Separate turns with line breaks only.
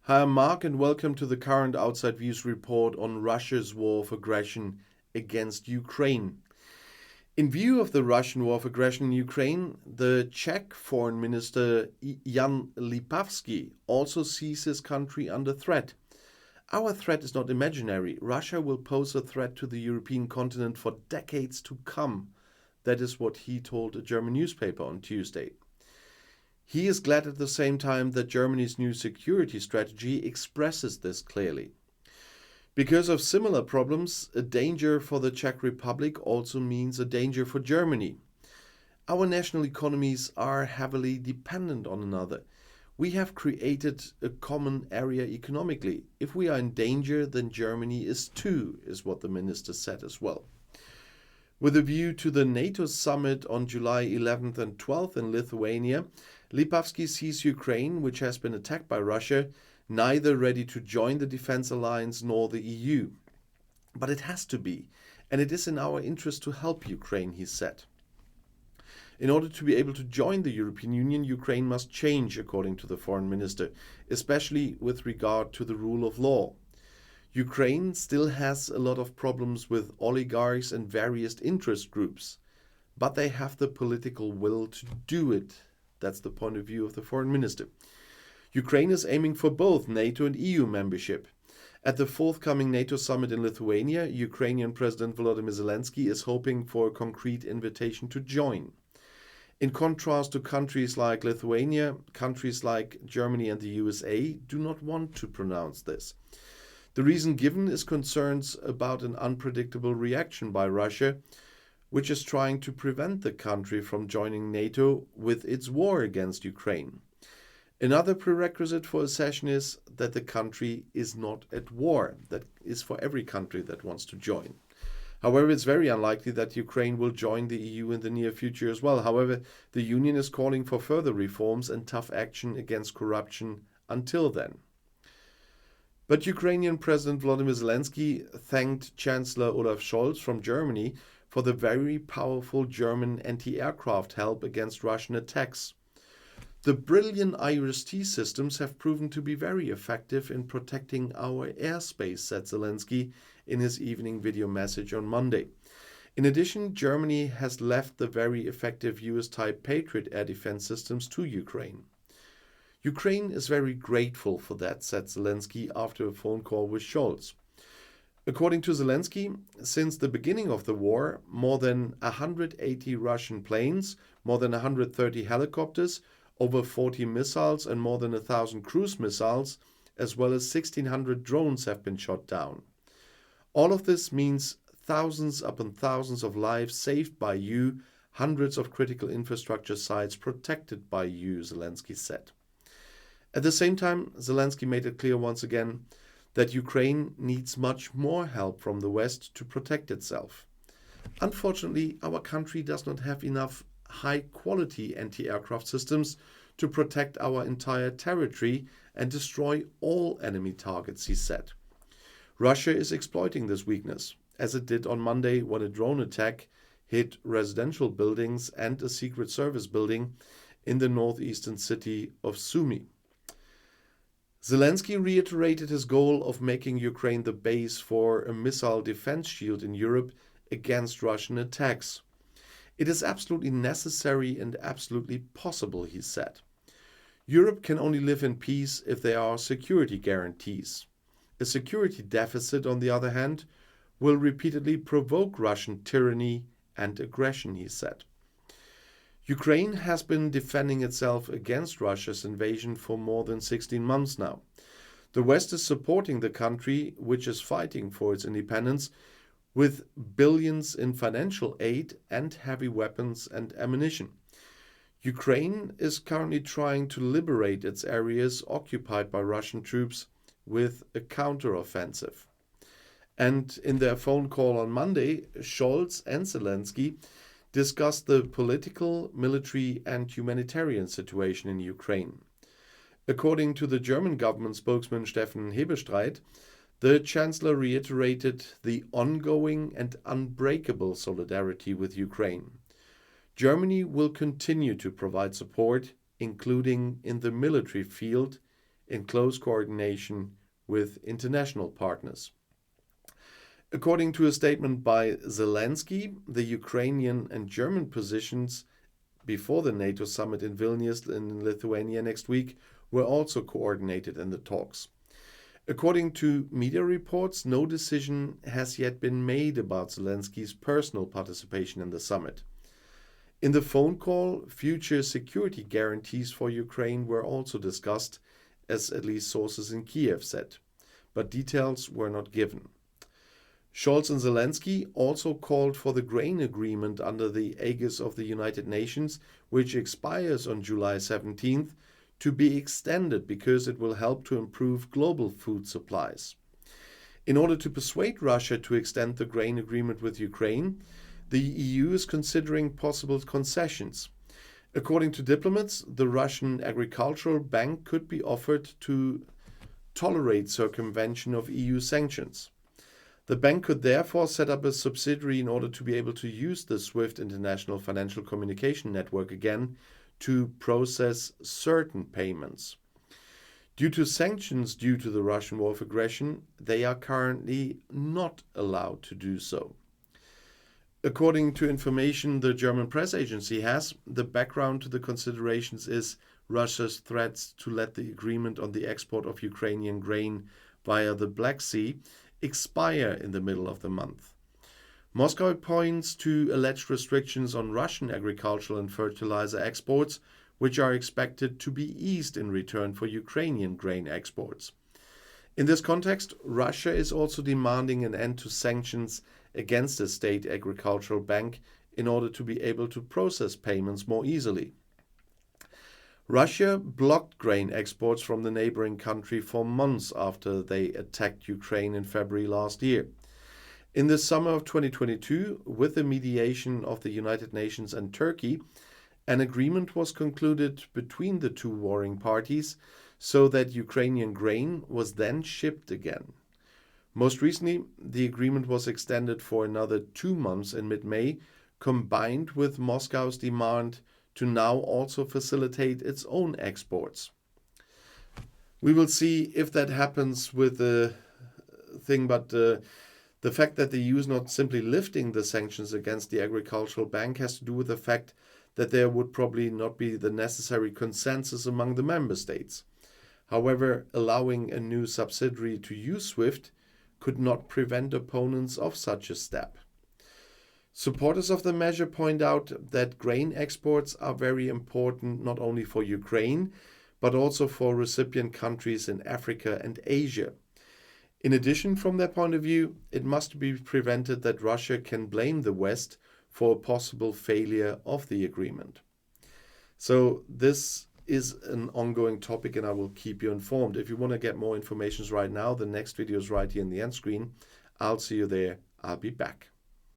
Hi, I'm Mark, and welcome to the current Outside Views report on Russia's war of aggression against Ukraine. In view of the Russian war of aggression in Ukraine, the Czech Foreign Minister Jan Lipavsky also sees his country under threat. Our threat is not imaginary. Russia will pose a threat to the European continent for decades to come. That is what he told a German newspaper on Tuesday. He is glad at the same time that Germany's new security strategy expresses this clearly. Because of similar problems, a danger for the Czech Republic also means a danger for Germany. Our national economies are heavily dependent on another. We have created a common area economically. If we are in danger, then Germany is too, is what the minister said as well. With a view to the NATO summit on July 11th and 12th in Lithuania, Lipavsky sees Ukraine, which has been attacked by Russia, neither ready to join the defense alliance nor the EU. But it has to be, and it is in our interest to help Ukraine, he said. In order to be able to join the European Union, Ukraine must change, according to the foreign minister, especially with regard to the rule of law. Ukraine still has a lot of problems with oligarchs and various interest groups, but they have the political will to do it. That's the point of view of the foreign minister. Ukraine is aiming for both NATO and EU membership. At the forthcoming NATO summit in Lithuania, Ukrainian President Volodymyr Zelensky is hoping for a concrete invitation to join. In contrast to countries like Lithuania, countries like Germany and the USA do not want to pronounce this. The reason given is concerns about an unpredictable reaction by Russia, which is trying to prevent the country from joining NATO with its war against Ukraine. Another prerequisite for accession is that the country is not at war. That is for every country that wants to join. However, it's very unlikely that Ukraine will join the EU in the near future as well. However, the Union is calling for further reforms and tough action against corruption until then. But Ukrainian President Volodymyr Zelensky thanked Chancellor Olaf Scholz from Germany for the very powerful German anti-aircraft help against Russian attacks. The brilliant IRIS-T systems have proven to be very effective in protecting our airspace, said Zelensky in his evening video message on Monday. In addition, Germany has left the very effective US-type Patriot air defense systems to Ukraine. Ukraine is very grateful for that, said Zelensky after a phone call with Scholz. According to Zelensky, since the beginning of the war, more than 180 Russian planes, more than 130 helicopters, over 40 missiles and more than 1,000 cruise missiles, as well as 1,600 drones have been shot down. All of this means thousands upon thousands of lives saved by you, hundreds of critical infrastructure sites protected by you, Zelensky said. At the same time, Zelensky made it clear once again that Ukraine needs much more help from the West to protect itself. Unfortunately, our country does not have enough high-quality anti-aircraft systems to protect our entire territory and destroy all enemy targets, he said. Russia is exploiting this weakness, as it did on Monday when a drone attack hit residential buildings and a Secret Service building in the northeastern city of Sumy. Zelensky reiterated his goal of making Ukraine the base for a missile defense shield in Europe against Russian attacks. It is absolutely necessary and absolutely possible, he said. Europe can only live in peace if there are security guarantees. A security deficit, on the other hand, will repeatedly provoke Russian tyranny and aggression, he said. Ukraine has been defending itself against Russia's invasion for more than 16 months now. The West is supporting the country, which is fighting for its independence, with billions in financial aid and heavy weapons and ammunition. Ukraine is currently trying to liberate its areas occupied by Russian troops with a counteroffensive. And in their phone call on Monday, Scholz and Zelensky discussed the political, military and humanitarian situation in Ukraine. According to the German government spokesman Steffen Hebestreit, the Chancellor reiterated the ongoing and unbreakable solidarity with Ukraine. Germany will continue to provide support, including in the military field, in close coordination with international partners. According to a statement by Zelensky, the Ukrainian and German positions before the NATO summit in Vilnius in Lithuania next week were also coordinated in the talks. According to media reports, no decision has yet been made about Zelensky's personal participation in the summit. In the phone call, future security guarantees for Ukraine were also discussed, as at least sources in Kiev said, but details were not given. Scholz and Zelensky also called for the grain agreement under the aegis of the United Nations, which expires on July 17th, to be extended because it will help to improve global food supplies. In order to persuade Russia to extend the grain agreement with Ukraine, the EU is considering possible concessions. According to diplomats, the Russian Agricultural Bank could be offered to tolerate circumvention of EU sanctions. The bank could therefore set up a subsidiary in order to be able to use the SWIFT international financial communication network again to process certain payments. Due to sanctions due to the Russian war of aggression, they are currently not allowed to do so. According to information the German press agency has, the background to the considerations is Russia's threats to let the agreement on the export of Ukrainian grain via the Black Sea expire in the middle of the month. Moscow points to alleged restrictions on Russian agricultural and fertilizer exports, which are expected to be eased in return for Ukrainian grain exports. In this context, Russia is also demanding an end to sanctions against the state agricultural bank in order to be able to process payments more easily. Russia blocked grain exports from the neighboring country for months after they attacked Ukraine in February last year. In the summer of 2022, with the mediation of the United Nations and Turkey, an agreement was concluded between the two warring parties so that Ukrainian grain was then shipped again. Most recently, the agreement was extended for another 2 months in mid-May, combined with Moscow's demand to now also facilitate its own exports. We will see if that happens with the thing, but the fact that the EU is not simply lifting the sanctions against the agricultural bank has to do with the fact that there would probably not be the necessary consensus among the member states. However, allowing a new subsidiary to use SWIFT could not prevent opponents of such a step. Supporters of the measure point out that grain exports are very important not only for Ukraine, but also for recipient countries in Africa and Asia. In addition, from their point of view, it must be prevented that Russia can blame the West for a possible failure of the agreement. So this is an ongoing topic and I will keep you informed. If you want to get more information right now, the next video is right here in the end screen. I'll see you there. I'll be back.